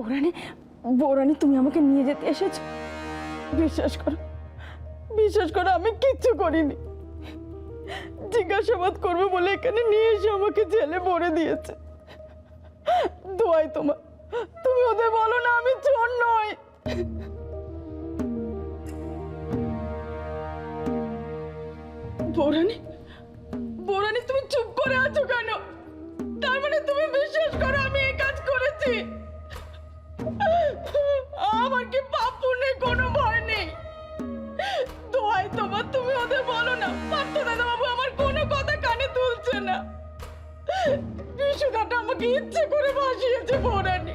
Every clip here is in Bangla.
বৌরানী, বৌরানী তুমি আমাকে নিয়ে যেতে এসেছো। বিশ্বাস করো, বিশ্বাস করো, আমি কিচ্ছু করিনি। জিজ্ঞাসাবাদ করবে বলে এখানে নিয়ে এসে আমাকে জেলে ভরে দিয়েছে। দোয়াই তোমার, তুমি ওদের বলো না আমি চোর নই। বৌরানী, বৌরানী তুমি চুপ করে আছো কেন? তার মানে তুমি বিশ্বাস করো আমি এই কাজ করেছি? আমার কি পাপ পুণ্যের কোনো ভয় নেই? দোয়াই তোমার, তুমি ওদের বলো না। পার্থ দাদা বাবু আমার কোনো কথা কানে তুলছে না। বিশুদাটা আমাকে ইচ্ছে করে ভাসিয়েছে বৌরানী।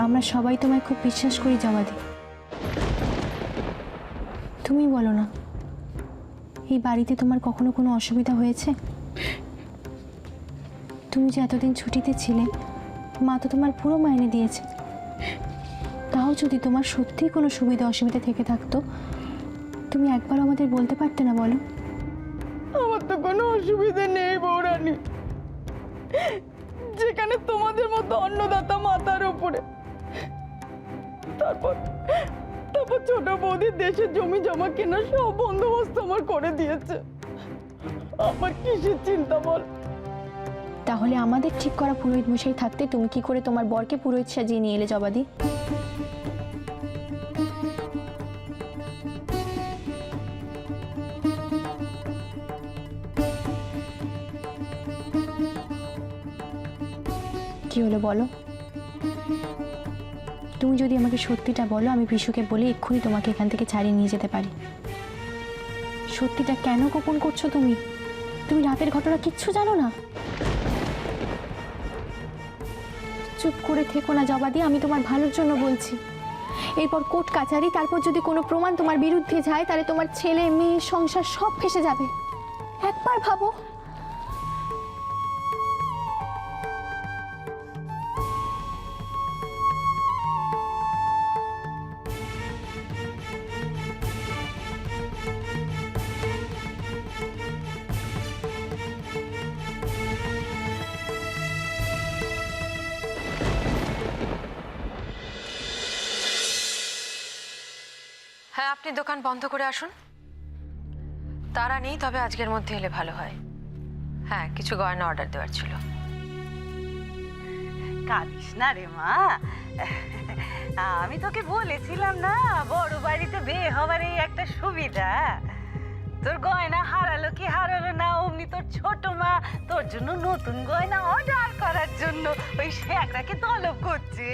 আমরা সবাই তোমায় খুব বিশ্বাস করি জবাদি। তুমি বলো না, এই বাড়িতে তোমার কখনো কোনো অসুবিধা হয়েছে? তুমি যে এতদিন ছুটিতে ছিলে, মা তো তোমার পুরো মাইনে দিয়েছে। তাও যদি তোমার সত্যিই কোনো সুবিধা অসুবিধা থেকে থাকতো, তুমি একবার আমাদের বলতে পারতে না? বলো। আমার তো কোনো অসুবিধা নেই বৌরানী, যেখানে তোমাদের মতো অন্নদাতা মাথার উপরে। তারপর তারপর ছোট বৌদি দেশের জমি জমা কেনা সব বন্দোবস্ত আমার করে দিয়েছে। আমার কিসের চিন্তা বল? তাহলে আমাদের ঠিক করা পুরোহিত মশাই থাকতে তুমি কি করে তোমার বরকে পুরোহিত সাজিয়ে নিয়ে এলে জবাদি? কি হলো বলো? তুমি যদি আমাকে সত্যিটা বলো, আমি বিশুকে বলে এক্ষুনি তোমাকে এখান থেকে ছাড়িয়ে নিয়ে যেতে পারি। সত্যিটা কেন গোপন করছো তুমি? তুমি রাতের ঘটনা কিচ্ছু জানো না? চুপ করে থেকো না জবাদি, আমি তোমার ভালোর জন্য বলছি। এরপর কোর্ট কাচারি, তারপর যদি কোনো প্রমাণ তোমার বিরুদ্ধে যায়, তাহলে তোমার ছেলে মেয়ে সংসার সব ফেঁসে যাবে। একবার ভাবো। হ্যাঁ, আপনি দোকান বন্ধ করে আসুন। তারা নেই, তবে আজকের মধ্যে এলে ভালো হয়। হ্যাঁ, কিছু গয়না অর্ডার দেওয়ার ছিল। কাঁদিস না রে মা, আমি তোকে বলেছিলাম না বড় বাড়িতে বিয়ে হবার এই একটা সুবিধা। তোর গয়না হারালো কি হারালো না, অমনি তোর ছোট মা তোর জন্য নতুন গয়না অর্ডার করার জন্য ওই শেখরাকে তলব করছে।